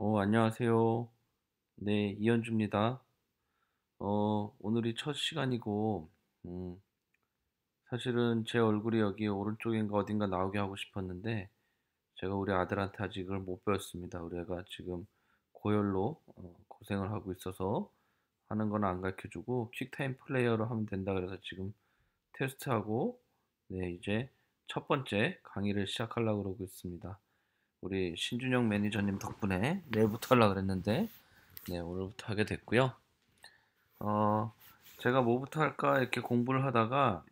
안녕하세요. 네, 이현주입니다. 오늘이 첫 시간이고, 음, 사실은 제 얼굴이 여기 오른쪽인가 어딘가 나오게 하고 싶었는데, 제가 우리 아들한테 아직 이걸 못 배웠습니다. 우리 애가 지금 고열로 고생을 하고 있어서 하는 건 안 가르쳐주고, 퀵타임 플레이어로 하면 된다 그래서 지금 테스트하고, 네, 이제 첫 번째 강의를 시작하려고 그러고 있습니다. 우리 신준영 매니저님 덕분에 내일부터 하려고 그랬는데, 네, 오늘부터 하게 됐고요. 어, 제가 뭐부터 할까 이렇게 공부를 하다가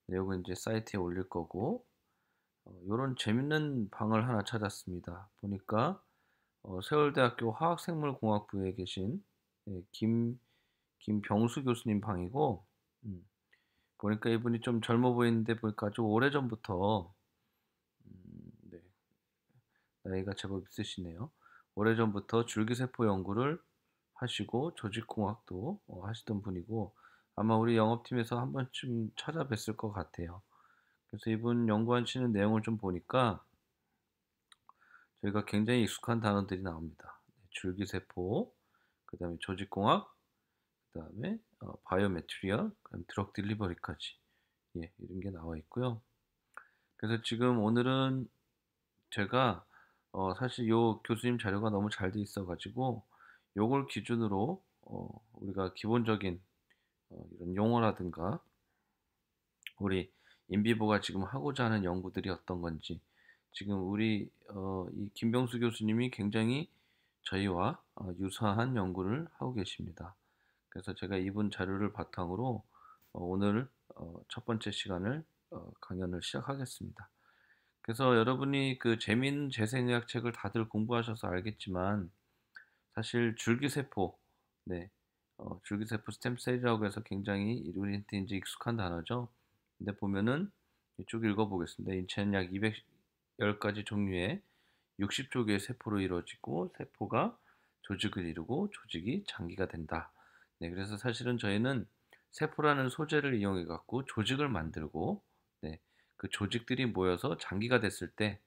내용은 이제 사이트에 올릴 거고 요런 재밌는 방을 하나 찾았습니다. 보니까 서울대학교 화학생물공학부에 계신 예, 김병수 교수님 방이고 음, 보니까 이분이 좀 젊어 보이는데 보니까 아주 오래전부터 네, 나이가 제법 있으시네요. 오래전부터 줄기세포 연구를 하시고 조직공학도 하시던 분이고 아마 우리 영업팀에서 한 번쯤 찾아뵀을 것 같아요. 그래서 이분 연구하시는 내용을 좀 보니까 저희가 굉장히 익숙한 단어들이 나옵니다. 네, 줄기세포, 그 다음에 조직공학, 그 다음에 바이오매트리얼, 그다음 드럭 딜리버리까지 예, 이런 게 나와 있고요. 그래서 지금 오늘은 제가 사실 요 교수님 자료가 너무 잘 돼 있어가지고 요걸 기준으로 우리가 기본적인 이런 용어라든가 우리 인비보가 지금 하고자 하는 연구들이 어떤 건지 지금 우리 이 김병수 교수님이 굉장히 저희와 유사한 연구를 하고 계십니다. 그래서 제가 이분 자료를 바탕으로 오늘 첫 번째 시간을 강연을 시작하겠습니다. 그래서 여러분이 그 재미있는 재생의학 책을 다들 공부하셔서 알겠지만 사실 줄기세포, 네, 줄기세포 스템셀이라고 해서 굉장히 우리한테 이제 익숙한 단어죠. 근데 보면은 쭉 읽어보겠습니다. 인체는 약 210가지 종류의 60조 개의 세포로 이루어지고 세포가 조직을 이루고 조직이 장기가 된다. 네, 그래서 사실은 저희는 세포라는 소재를 이용해 갖고 조직을 만들고 네, 그 조직들이 모여서 장기가 됐을 때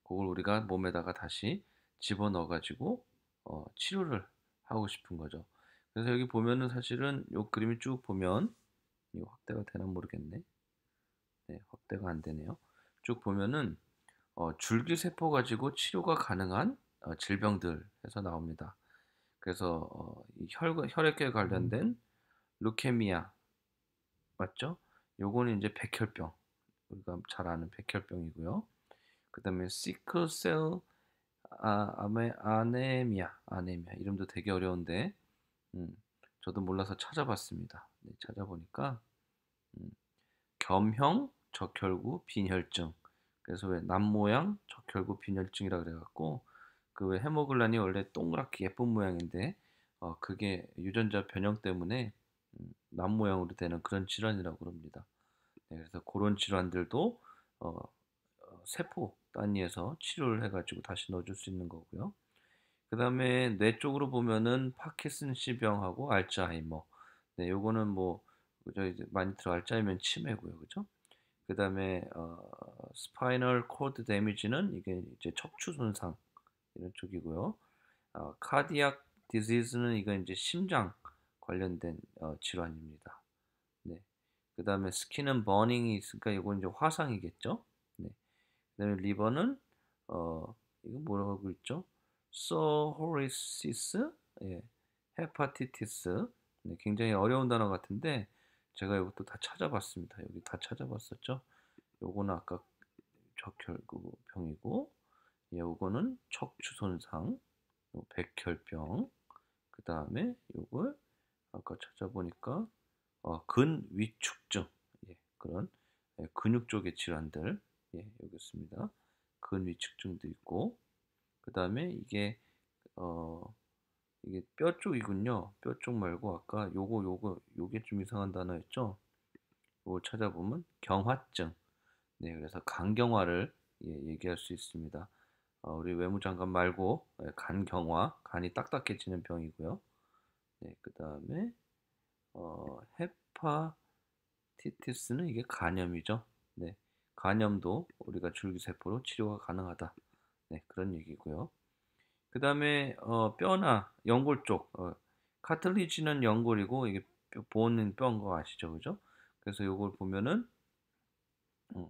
그걸 우리가 몸에다가 다시 집어넣어 가지고 치료를 하고 싶은 거죠. 그래서 여기 보면은 사실은 요 그림이 쭉 보면 이거 확대가 되나 모르겠네. 네, 확대가 안 되네요. 쭉 보면은 줄기세포 가지고 치료가 가능한 질병들 해서 나옵니다. 그래서 이 혈액에 관련된 루케미아 맞죠? 요거는 이제 백혈병 우리가 잘 아는 백혈병이고요. 그다음에 시클셀 아네미아 이름도 되게 어려운데 음, 저도 몰라서 찾아봤습니다. 네, 찾아보니까 음, 겸형 적혈구 빈혈증. 그래서 왜 남모양 적혈구 빈혈증이라 그래갖고 그 왜 해모글란이 원래 동그랗게 예쁜 모양인데 그게 유전자 변형 때문에 남모양으로 되는 그런 질환이라고 그럽니다. 네, 그래서 그런 질환들도 세포 단위에서 치료를 해가지고 다시 넣어줄 수 있는 거고요. 그 다음에 뇌 쪽으로 보면은 파킨슨씨병하고 알츠하이머. 네, 요거는 뭐 그저 이제 많이 들어 알츠하이머는 치매고요, 그죠? 그 다음에 스파이널 코드 데미지는 이게 이제 척추 손상 이런 쪽이고요. 카디악 디지즈는 이거 이제 심장 관련된 질환입니다. 네. 그 다음에 스킨은 버닝이 있으니까 이건 이제 화상이겠죠? 네. 그 다음에 리버는 이거 뭐라고 있죠? 소호리시스, 예, 헤파티티스. 네, 굉장히 어려운 단어 같은데 제가 이것도 다 찾아봤습니다. 여기 다 찾아봤었죠? 요거는 아까 적혈구 병이고, 예, 요거는 척추 손상, 백혈병. 그 다음에 요걸 아까 찾아보니까 근위축증, 예, 그런 근육 쪽의 질환들, 예, 여기 있습니다. 근위축증도 있고, 그 다음에 어, 이게 뼈 쪽이군요. 뼈 쪽 말고 아까 요게 좀 이상한 단어였죠. 요걸 찾아보면 경화증. 네, 그래서 간경화를 예, 얘기할 수 있습니다. 우리 외무장관 말고 간경화, 간이 딱딱해지는 병이고요. 네, 그 다음에 헤파티티스는 이게 간염이죠. 네, 간염도 우리가 줄기세포로 치료가 가능하다. 네, 그런 얘기고요. 그 다음에 뼈나 연골 쪽, 카틀리지는 연골이고 이게 보는 뼈인 거 아시죠, 그죠? 그래서 요걸 보면은 음,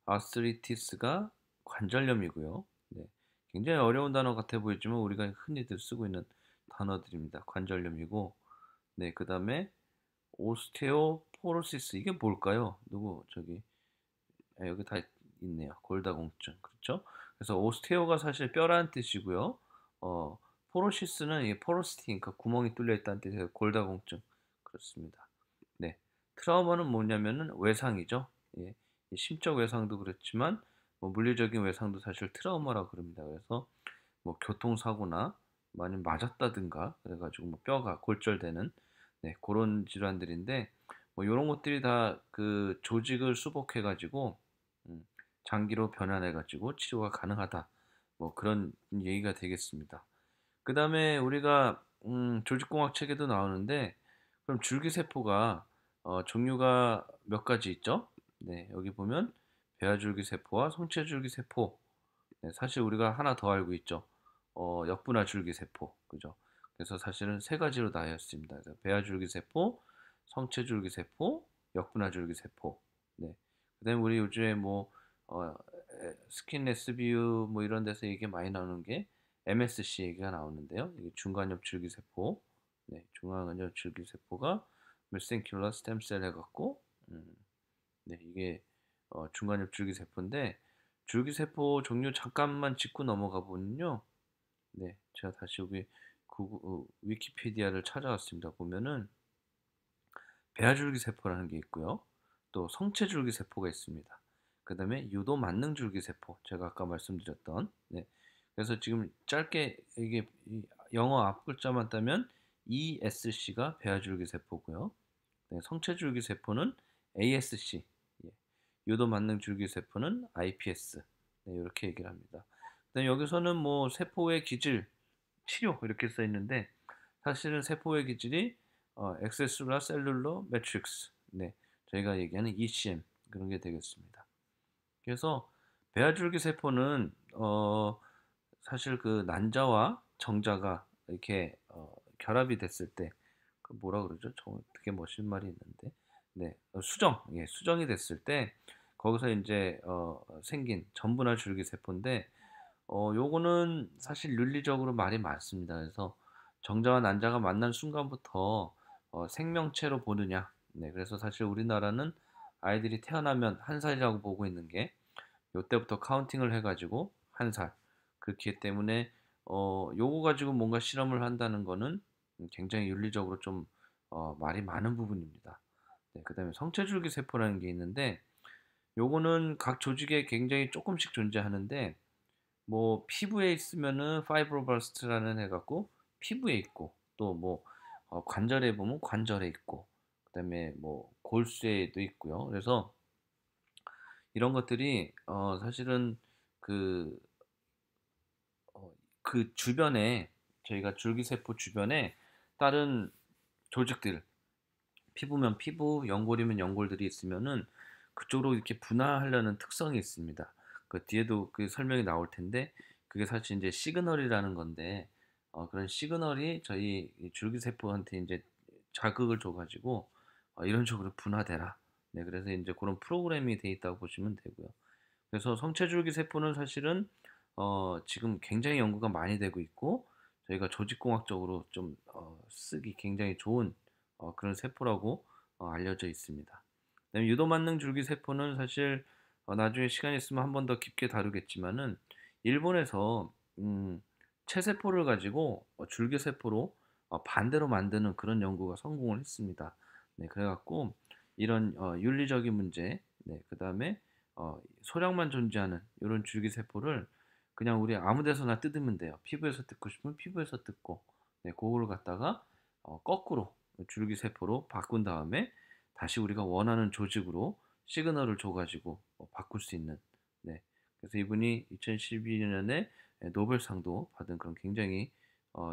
아스리티스가 관절염이고요. 네, 굉장히 어려운 단어 같아 보이지만 우리가 흔히들 쓰고 있는 단어들입니다. 관절염이고, 네, 그 다음에 오스테오포로시스 이게 뭘까요? 누구 저기 여기 다 있네요. 골다공증. 그렇죠? 그래서 오스테오가 사실 뼈라는 뜻이고요. 어, 포로시스는 이 포로시티, 그러니까 구멍이 뚫려 있다는 뜻이에요. 골다공증. 그렇습니다. 네. 트라우마는 뭐냐면은 외상이죠. 예. 이 심적 외상도 그렇지만 뭐 물리적인 외상도 사실 트라우마라고 그럽니다. 그래서 뭐 교통사고나 뭐 아니면 맞았다든가 그래가지고 뭐 뼈가 골절되는 네, 그런 질환들인데 뭐 이런 것들이 다 그 조직을 수복해가지고 음, 장기로 변환해가지고 치료가 가능하다. 뭐 그런 얘기가 되겠습니다. 그 다음에 우리가 조직공학 책에도 나오는데 그럼 줄기세포가 종류가 몇 가지 있죠? 네, 여기 보면 배아줄기세포와 성체줄기세포. 네, 사실 우리가 하나 더 알고 있죠. 역분화줄기세포. 그죠? 그래서 사실은 세 가지로 나뉘었습니다. 그래서 배아줄기세포, 성체줄기세포, 역분화줄기세포. 네. 그다음에 우리 요즘에 뭐 스킨 레스뷰 뭐 이런 데서 얘기 많이 나오는 게 MSC 얘기가 나오는데요. 이게 중간엽 줄기세포, 네, 중간엽 줄기세포가 메센큘러 스템셀 해갖고, 네, 이게 중간엽 줄기세포인데 줄기세포 종류 잠깐만 짚고 넘어가 보면요, 네, 제가 다시 여기 위키피디아를 찾아왔습니다. 보면은 배아줄기세포라는 게 있고요. 또 성체줄기세포가 있습니다. 그 다음에 유도만능줄기세포, 제가 아까 말씀드렸던, 네. 그래서 지금 짧게 이게 영어 앞글자만 따면 ESC가 배아줄기세포고요. 네, 성체줄기세포는 ASC, 예. 유도만능줄기세포는 IPS, 네, 이렇게 얘기를 합니다. 여기서는 뭐 세포의 기질, 치료 이렇게 써 있는데 사실은 세포의 기질이 엑스트라 셀룰러 매트릭스, 네, 저희가 얘기하는 ECM 그런 게 되겠습니다. 그래서 배아줄기 세포는 사실 그 난자와 정자가 이렇게 결합이 됐을 때 그 뭐라 그러죠? 저 되게 멋진 말이 있는데, 네, 수정, 예, 수정이 됐을 때 거기서 이제 생긴 전분화 줄기 세포인데 요거는 사실 윤리적으로 말이 많습니다. 그래서 정자와 난자가 만난 순간부터 생명체로 보느냐. 네, 그래서 사실 우리나라는 아이들이 태어나면 한 살이라고 보고 있는 게 요때부터 카운팅을 해가지고 한 살. 그렇기 때문에 요거 가지고 뭔가 실험을 한다는 거는 굉장히 윤리적으로 좀 말이 많은 부분입니다. 네, 그다음에 성체줄기 세포라는 게 있는데 요거는 각 조직에 굉장히 조금씩 존재하는데 뭐 피부에 있으면은 파이브로블스트라는 해갖고 피부에 있고 또 뭐 관절에 보면 관절에 있고 그다음에 뭐 골수에도 있고요. 그래서 이런 것들이 사실은 그, 그 주변에 저희가 줄기세포 주변에 다른 조직들 피부면 피부, 연골이면 연골들이 있으면은 그쪽으로 이렇게 분화하려는 특성이 있습니다. 그 뒤에도 그 설명이 나올 텐데 그게 사실 이제 시그널이라는 건데 그런 시그널이 저희 이 줄기세포한테 이제 자극을 줘가지고 이런 쪽으로 분화되라. 네, 그래서 이제 그런 프로그램이 돼 있다고 보시면 되고요. 그래서 성체줄기 세포는 사실은 지금 굉장히 연구가 많이 되고 있고 저희가 조직공학적으로 좀 쓰기 굉장히 좋은 그런 세포라고 알려져 있습니다. 그다음에 유도만능 줄기 세포는 사실 나중에 시간 있으면 한 번 더 깊게 다루겠지만은 일본에서 체세포를 가지고 줄기 세포로 반대로 만드는 그런 연구가 성공을 했습니다. 네, 그래갖고 이런 윤리적인 문제, 네, 그다음에 소량만 존재하는 이런 줄기세포를 그냥 우리 아무 데서나 뜯으면 돼요. 피부에서 뜯고 싶으면 피부에서 뜯고, 네, 그거를 갖다가 거꾸로 줄기세포로 바꾼 다음에 다시 우리가 원하는 조직으로 시그널을 줘가지고 바꿀 수 있는, 네. 그래서 이분이 2012년에 노벨상도 받은 그런 굉장히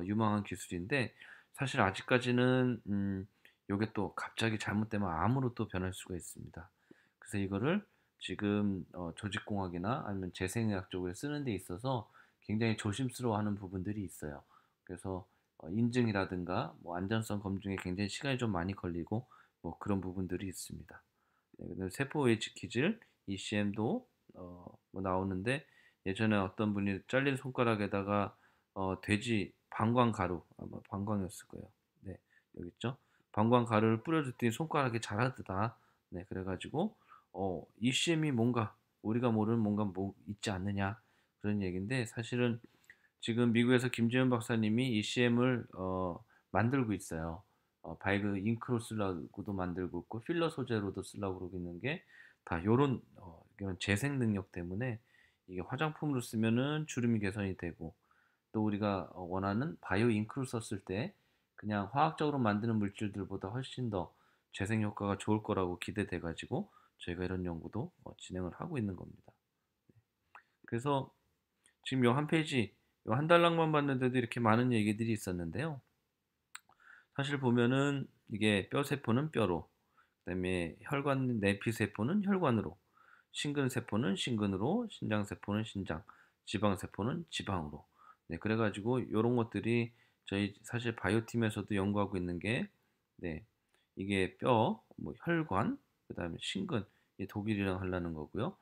유망한 기술인데 사실 아직까지는 요게 또 갑자기 잘못되면 암으로 또 변할 수가 있습니다. 그래서 이거를 지금 조직공학이나 아니면 재생의학 쪽에 쓰는 데 있어서 굉장히 조심스러워하는 부분들이 있어요. 그래서 인증이라든가 뭐 안전성 검증에 굉장히 시간이 좀 많이 걸리고 뭐 그런 부분들이 있습니다. 네, 그다음에 세포 웨이치 키즐 ECM도 뭐 나오는데, 예전에 어떤 분이 잘린 손가락에다가 돼지 방광 가루, 아마 방광이었을 거예요. 네, 여기 있죠. 방광 가루를 뿌려줬더니 손가락이 자라더라. 네, 그래가지고 ECM이 뭔가 우리가 모르는 뭔가 뭐 있지 않느냐, 그런 얘기인데, 사실은 지금 미국에서 김재현 박사님이 ECM을 만들고 있어요. 바이그 잉크로 쓰려고도 만들고 있고 필러 소재로도 쓰려고 그러고 있는 게 다 요런 이런 재생 능력 때문에 이게 화장품으로 쓰면은 주름이 개선이 되고, 또 우리가 원하는 바이오 잉크를 썼을 때 그냥 화학적으로 만드는 물질들보다 훨씬 더 재생 효과가 좋을 거라고 기대돼 가지고 저희가 이런 연구도 진행을 하고 있는 겁니다. 그래서 지금 요 한 페이지, 요 한 달락만 봤는데도 이렇게 많은 얘기들이 있었는데요. 사실 보면은 이게 뼈 세포는 뼈로, 그다음에 혈관 내피 세포는 혈관으로, 심근 세포는 심근으로, 신장 세포는 신장, 지방 세포는 지방으로. 네, 그래가지고 요런 것들이 저희 사실 바이오 팀에서도 연구하고 있는 게, 네, 이게 뼈, 뭐 혈관, 그다음에 심근, 이 독일이랑 하려는 거고요.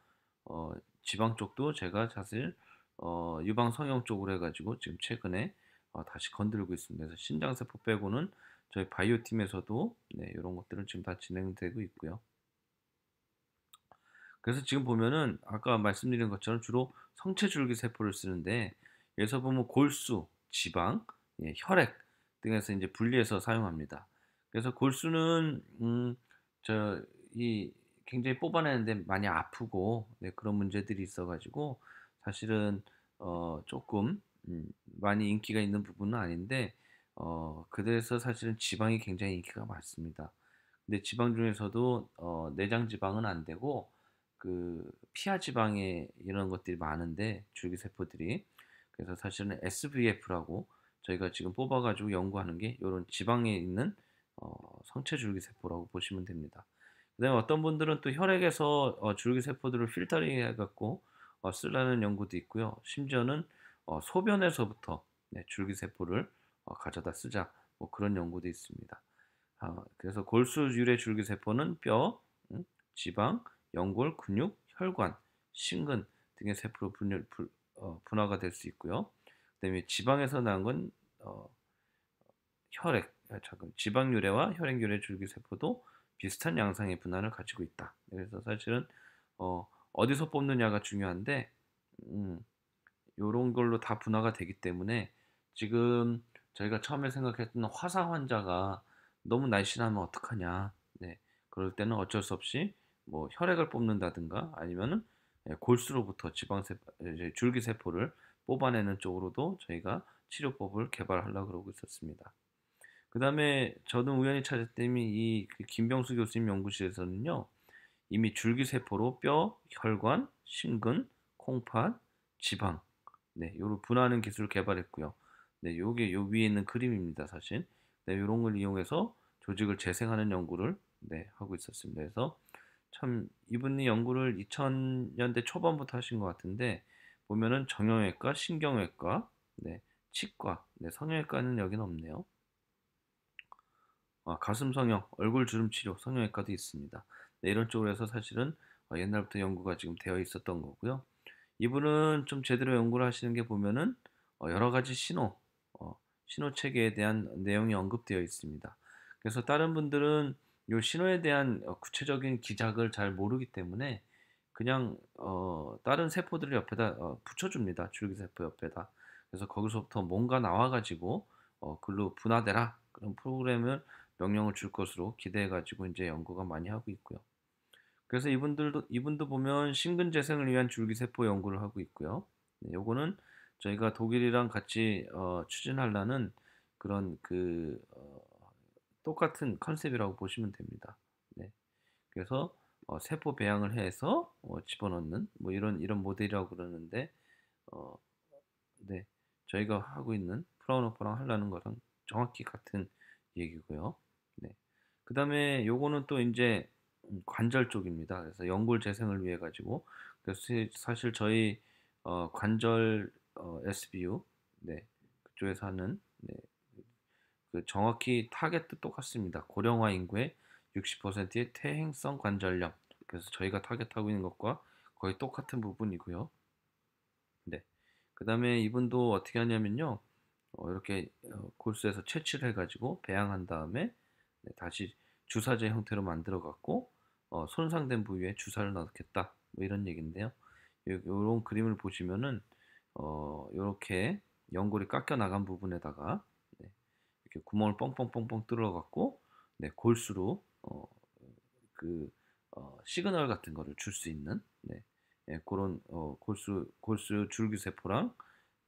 어, 지방 쪽도 제가 사실 유방 성형 쪽으로 해가지고 지금 최근에 다시 건들고 있습니다. 그래서 신장 세포 빼고는 저희 바이오 팀에서도 네, 이런 것들은 지금 다 진행되고 있고요. 그래서 지금 보면은 아까 말씀드린 것처럼 주로 성체줄기 세포를 쓰는데, 여기서 보면 골수, 지방, 예, 혈액 등에서 이제 분리해서 사용합니다. 그래서 골수는 저 이 굉장히 뽑아내는데 많이 아프고 네, 그런 문제들이 있어가지고 사실은 조금 많이 인기가 있는 부분은 아닌데, 그래서 사실은 지방이 굉장히 인기가 많습니다. 근데 지방 중에서도 내장 지방은 안 되고 그 피하 지방에 이런 것들이 많은데 줄기세포들이, 그래서 사실은 SVF라고 저희가 지금 뽑아가지고 연구하는 게 이런 지방에 있는 성체 줄기세포라고 보시면 됩니다. 그다음에 어떤 분들은 또 혈액에서 줄기세포들을 필터링 해갖고 쓰려는 연구도 있고요. 심지어는 소변에서부터 네, 줄기세포를 가져다 쓰자, 뭐 그런 연구도 있습니다. 그래서 골수 유래 줄기세포는 뼈, 지방, 연골, 근육, 혈관, 심근 등의 세포로 분화가 될 수 있고요. 그다음에 지방에서 나온 건 혈액, 잠깐, 지방 유래와 혈액 유래 줄기세포도 비슷한 양상의 분할을 가지고 있다. 그래서 사실은 어디서 뽑느냐가 중요한데, 음, 요런 걸로 다 분화가 되기 때문에 지금 저희가 처음에 생각했던 화상 환자가 너무 날씬하면 어떡하냐. 네. 그럴 때는 어쩔 수 없이 뭐 혈액을 뽑는다든가 아니면은 골수로부터 줄기세포를 뽑아내는 쪽으로도 저희가 치료법을 개발하려고 그러고 있었습니다. 그 다음에 저는 우연히 찾았더니 이그 김병수 교수님 연구실에서는요, 이미 줄기세포로 뼈, 혈관, 심근, 콩팥, 지방, 네, 요를 분화하는 기술을 개발했고요. 네, 요게 요 위에 있는 그림입니다, 사실. 네, 요런 걸 이용해서 조직을 재생하는 연구를 네, 하고 있었습니다. 그래서 참 이분이 연구를 2000년대 초반부터 하신 것 같은데, 보면은 정형외과, 신경외과, 네, 치과, 네, 성형외과는 여기는 없네요. 가슴 성형, 얼굴 주름 치료, 성형외과도 있습니다. 네, 이런 쪽으로 해서 사실은 옛날부터 연구가 지금 되어 있었던 거고요. 이분은 좀 제대로 연구를 하시는 게 보면은 여러 가지 신호 체계에 대한 내용이 언급되어 있습니다. 그래서 다른 분들은 이 신호에 대한 구체적인 기작을 잘 모르기 때문에 그냥 다른 세포들을 옆에다 붙여줍니다. 줄기세포 옆에다. 그래서 거기서부터 뭔가 나와가지고 글로 분화되라, 그런 프로그램을 명령을 줄 것으로 기대해가지고 이제 연구가 많이 하고 있고요. 그래서 이분도 보면 심근 재생을 위한 줄기세포 연구를 하고 있고요. 네, 요거는 저희가 독일이랑 같이 추진하려는 그런 똑같은 컨셉이라고 보시면 됩니다. 네, 그래서 세포 배양을 해서 집어넣는 뭐 이런 모델이라고 그러는데, 어, 네, 저희가 하고 있는 프라운호퍼랑 하려는 거랑 정확히 같은 얘기고요. 네. 그다음에 요거는 또 이제 관절 쪽입니다. 그래서 연골 재생을 위해 가지고, 그래서 사실 저희 관절 SBU, 네, 그쪽에서 하는, 네, 그 정확히 타겟도 똑같습니다. 고령화 인구의 60%의 퇴행성 관절염. 그래서 저희가 타겟하고 있는 것과 거의 똑같은 부분이고요. 네. 그 다음에 이분도 어떻게 하냐면요. 이렇게 골수에서 채취를 해가지고 배양한 다음에, 네, 다시 주사제 형태로 만들어 갖고 손상된 부위에 주사를 넣겠다. 뭐 이런 얘기인데요. 요런 그림을 보시면은 요렇게 연골이 깎여 나간 부분에다가, 네, 이렇게 구멍을 뻥뻥뻥뻥 뚫어 갖고, 네, 골수로 그 시그널 같은 거를 줄 수 있는, 네, 예, 그런 골수 줄기세포랑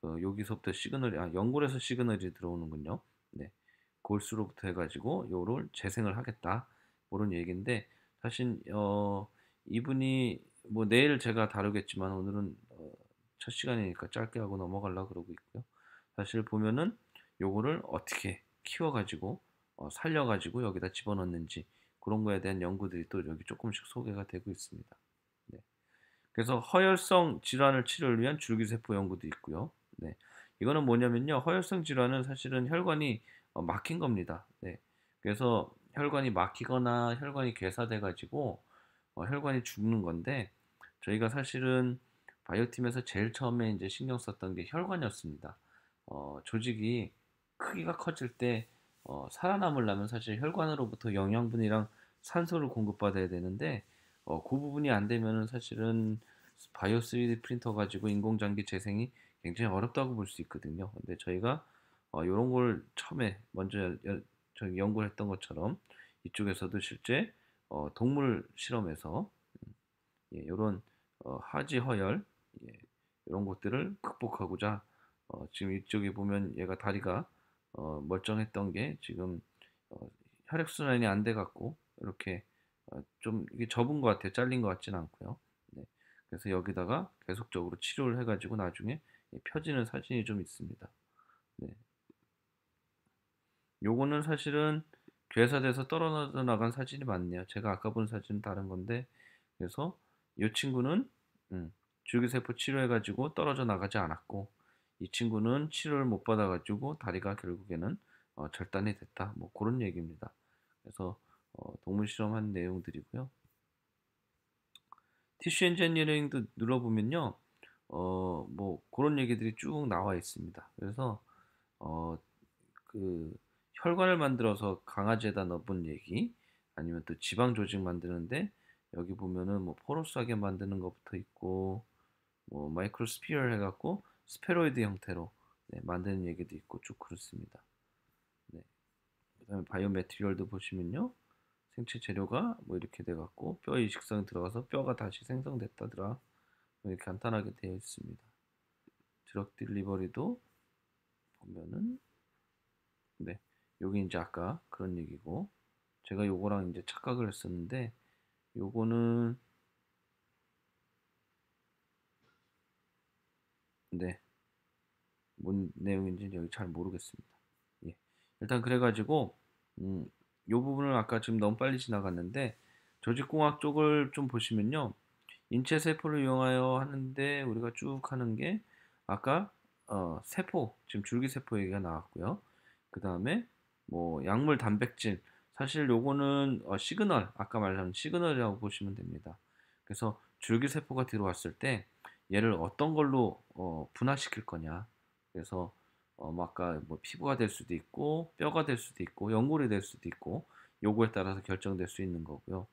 여기서부터 시그널이, 연골에서 시그널이 들어오는군요. 네, 골수로부터 해가지고 요를 재생을 하겠다, 그런 얘기인데, 사실 이분이 뭐 내일 제가 다루겠지만 오늘은 첫 시간이니까 짧게 하고 넘어가려고 그러고 있고요. 사실 보면은 요거를 어떻게 키워가지고 살려가지고 여기다 집어넣는지, 그런 거에 대한 연구들이 또 여기 조금씩 소개가 되고 있습니다. 네. 그래서 허혈성 질환을 치료를 위한 줄기세포 연구도 있고요. 네. 이거는 뭐냐면요. 허혈성 질환은 사실은 혈관이 막힌 겁니다. 네. 그래서 혈관이 막히거나 혈관이 괴사돼 가지고 혈관이 죽는 건데, 저희가 사실은 바이오팀에서 제일 처음에 이제 신경 썼던 게 혈관이었습니다. 조직이 크기가 커질 때 살아남으려면 사실 혈관으로부터 영양분이랑 산소를 공급받아야 되는데, 그 부분이 안 되면은 사실은 바이오 3D 프린터 가지고 인공장기 재생이 굉장히 어렵다고 볼 수 있거든요. 근데 저희가 이런 걸 처음에 먼저 저희 연구를 했던 것처럼 이쪽에서도 실제 동물 실험에서 예, 이런 하지 허혈, 예, 이런 것들을 극복하고자 지금 이쪽에 보면 얘가 다리가 멀쩡했던 게 지금 어, 혈액순환이 안 돼 갖고 이렇게 좀 이게 접은 것 같아요. 잘린 것 같지는 않고요. 네. 그래서 여기다가 계속적으로 치료를 해가지고 나중에 펴지는 사진이 좀 있습니다. 네. 요거는 사실은 괴사돼서 떨어져 나간 사진이 맞네요. 제가 아까 본 사진은 다른 건데, 그래서 이 친구는 줄기세포 치료해가지고 떨어져 나가지 않았고, 이 친구는 치료를 못 받아가지고 다리가 결국에는 절단이 됐다. 뭐 그런 얘기입니다. 그래서 동물 실험한 내용들이고요. 티슈 엔지니어링도 눌러보면요, 뭐 그런 얘기들이 쭉 나와 있습니다. 그래서 어, 그 혈관을 만들어서 강아지에다 넣어본 얘기, 아니면 또 지방 조직 만드는데 여기 보면은 뭐 포로스하게 만드는 것부터 있고, 뭐 마이크로스피어를 해갖고 스페로이드 형태로, 네, 만드는 얘기도 있고 쭉 그렇습니다. 네. 그다음에 바이오 매트리얼도 보시면요, 생체 재료가 뭐 이렇게 돼갖고 뼈 이식성이 들어가서 뼈가 다시 생성됐다더라, 뭐 이렇게 간단하게 되어 있습니다. 드럭 딜리버리도 보면은, 네, 여기 이제 아까 그런 얘기고, 제가 요거랑 이제 착각을 했었는데, 요거는, 네, 뭔 내용인지 여기 잘 모르겠습니다. 예. 일단 그래가지고 요 부분을 아까 지금 너무 빨리 지나갔는데, 조직공학 쪽을 좀 보시면요, 인체 세포를 이용하여 하는데 우리가 쭉 하는 게 아까 세포, 지금 줄기세포 얘기가 나왔고요. 그 다음에 뭐 약물 단백질, 사실 요거는 시그널, 아까 말한 시그널이라고 보시면 됩니다. 그래서 줄기세포가 들어왔을 때 얘를 어떤 걸로 분화시킬 거냐. 그래서 뭐 아까 뭐 피부가 될 수도 있고 뼈가 될 수도 있고 연골이 될 수도 있고, 요거에 따라서 결정될 수 있는 거고요.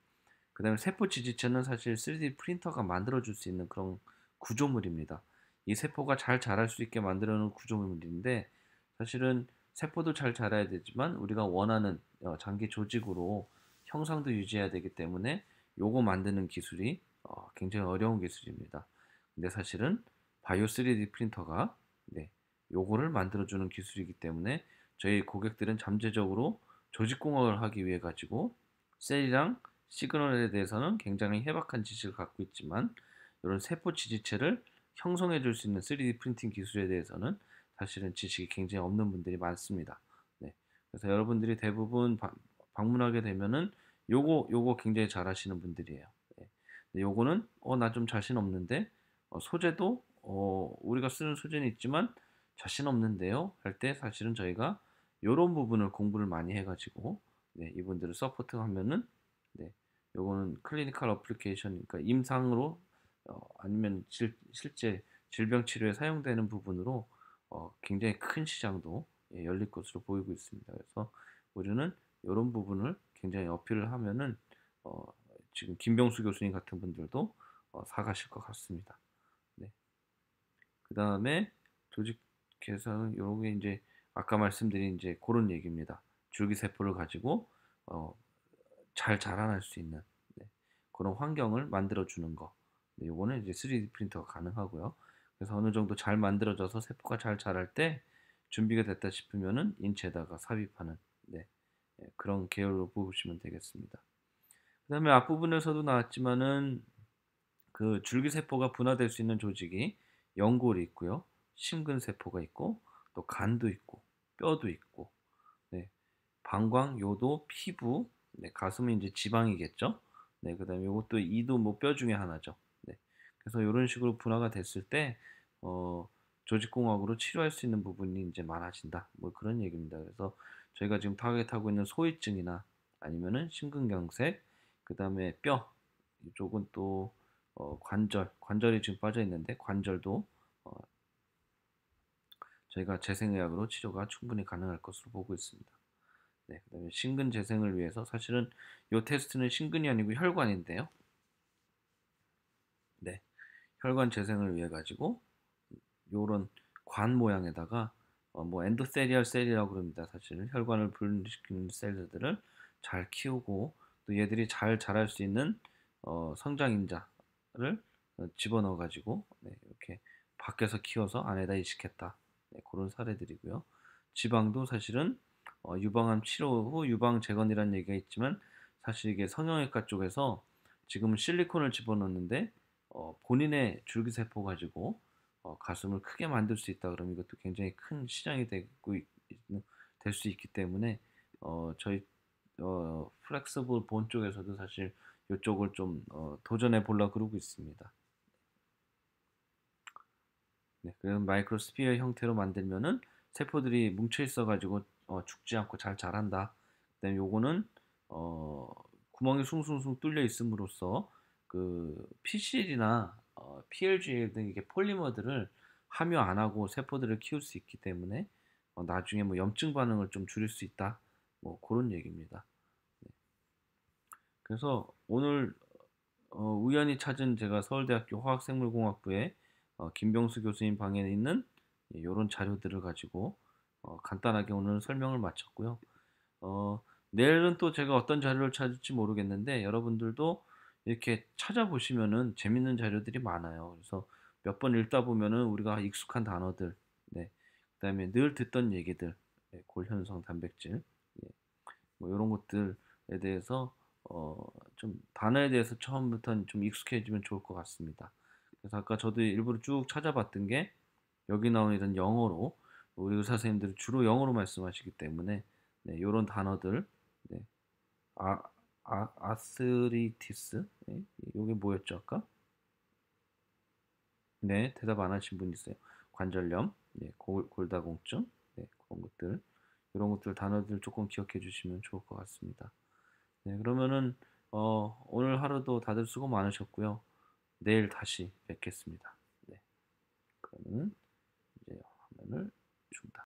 그 다음에 세포 지지체는 사실 3D 프린터가 만들어줄 수 있는 그런 구조물입니다. 이 세포가 잘 자랄 수 있게 만들어 놓은 구조물인데, 사실은 세포도 잘 자라야 되지만 우리가 원하는 장기 조직으로 형상도 유지해야 되기 때문에 요거 만드는 기술이 굉장히 어려운 기술입니다. 근데 사실은 바이오 3D 프린터가, 네, 요거를 만들어주는 기술이기 때문에 저희 고객들은 잠재적으로 조직공학을 하기 위해 가지고 셀이랑 시그널에 대해서는 굉장히 해박한 지식을 갖고 있지만, 이런 세포 지지체를 형성해 줄 수 있는 3D 프린팅 기술에 대해서는 사실은 지식이 굉장히 없는 분들이 많습니다. 네. 그래서 여러분들이 대부분 방문하게 되면은 요거 굉장히 잘 하시는 분들이에요. 네. 근데 요거는 나 좀 자신 없는데 소재도 우리가 쓰는 소재는 있지만 자신 없는데요. 할 때 사실은 저희가 요런 부분을 공부를 많이 해 가지고 네 이분들을 서포트하면은 네 요거는 클리니컬 어플리케이션 그러니까 임상으로 아니면 실제 질병 치료에 사용되는 부분으로 굉장히 큰 시장도 예 열릴 것으로 보이고 있습니다. 그래서 우리는 요런 부분을 굉장히 어필을 하면은 어 지금 김병수 교수님 같은 분들도 사가실 것 같습니다. 네. 그다음에 조직 개선 요게 인제 아까 말씀드린 인제 고런 얘기입니다. 줄기세포를 가지고 어 잘 자라날 수 있는 네 그런 환경을 만들어 주는 거. 네 요거는 이제 3D 프린터가 가능하고요. 그래서 어느 정도 잘 만들어져서 세포가 잘 자랄 때 준비가 됐다 싶으면은 인체에다가 삽입하는 네 그런 계열로 보시면 되겠습니다. 그다음에 앞부분에서도 나왔지만은 그 줄기세포가 분화될 수 있는 조직이 연골이 있고요. 심근세포가 있고 또 간도 있고 뼈도 있고 네. 방광, 요도, 피부, 네, 가슴은 이제 지방이겠죠. 네, 그다음에 요것도 이도 뭐 뼈 중에 하나죠. 네. 그래서 요런 식으로 분화가 됐을 때 어 조직공학으로 치료할 수 있는 부분이 이제 많아진다. 뭐 그런 얘기입니다. 그래서 저희가 지금 타겟하고 있는 소위증이나 아니면은 심근경색, 그다음에 뼈 이쪽은 또 관절이 지금 빠져 있는데 관절도 어 저희가 재생의학으로 치료가 충분히 가능할 것으로 보고 있습니다. 네, 그다음에 심근 재생을 위해서 사실은 요 테스트는 심근이 아니고 혈관인데요. 네. 혈관 재생을 위해 가지고 요런 관 모양에다가 뭐 엔도세리얼 셀이라고 그럽니다. 사실 혈관을 분리시키는 셀들을 잘 키우고 또 얘들이 잘 자랄 수 있는 성장 인자를 집어넣어 가지고 네 이렇게 밖에서 키워서 안에다 이식했다. 네 고런 사례들이고요. 지방도 사실은 유방암 치료 후 유방 재건이라는 얘기가 있지만 사실 이게 성형외과 쪽에서 지금은 실리콘을 집어넣는데 본인의 줄기세포 가지고 가슴을 크게 만들 수 있다 그러면 이것도 굉장히 큰 시장이 되고 될 수 있기 때문에 저희 플렉서블 본 쪽에서도 사실 요쪽을 좀 도전해 보려고 그러고 있습니다. 네. 그래서 마이크로스피어 형태로 만들면은 세포들이 뭉쳐 있어 가지고 죽지 않고 잘 자란다. 그다음에 요거는 어 구멍이 숭숭숭 뚫려 있음으로써 그 PCL이나 PLGL 등 이게 폴리머들을 함유 안 하고 세포들을 키울 수 있기 때문에 나중에 뭐 염증 반응을 좀 줄일 수 있다. 뭐 고런 얘기입니다. 네. 그래서 오늘 우연히 찾은 제가 서울대학교 화학생물공학부의 김병수 교수님 방에 있는 요런 자료들을 가지고 간단하게 오늘 설명을 마쳤고요. 어 내일은 또 제가 어떤 자료를 찾을지 모르겠는데 여러분들도 이렇게 찾아보시면은 재밌는 자료들이 많아요. 그래서 몇 번 읽다 보면은 우리가 익숙한 단어들 네 그다음에 늘 듣던 얘기들 골현성 단백질 예 뭐 요런 것들에 대해서 좀 단어에 대해서 처음부터는 좀 익숙해지면 좋을 것 같습니다. 그래서 아까 저도 일부러 쭉 찾아봤던 게 여기 나온 이런 영어로 우리 의사 선생님들은 주로 영어로 말씀하시기 때문에 네 요런 단어들 네 아 아스리티스 네 요게 뭐였죠 아까? 네 대답 안 하신 분 있어요. 관절염 네 골다공증 네 그런 것들 요런 것들 단어들 조금 기억해 주시면 좋을 것 같습니다. 네, 그러면은 오늘 하루도 다들 수고 많으셨고요. 내일 다시 뵙겠습니다. 네, 그러면은 이제 화면을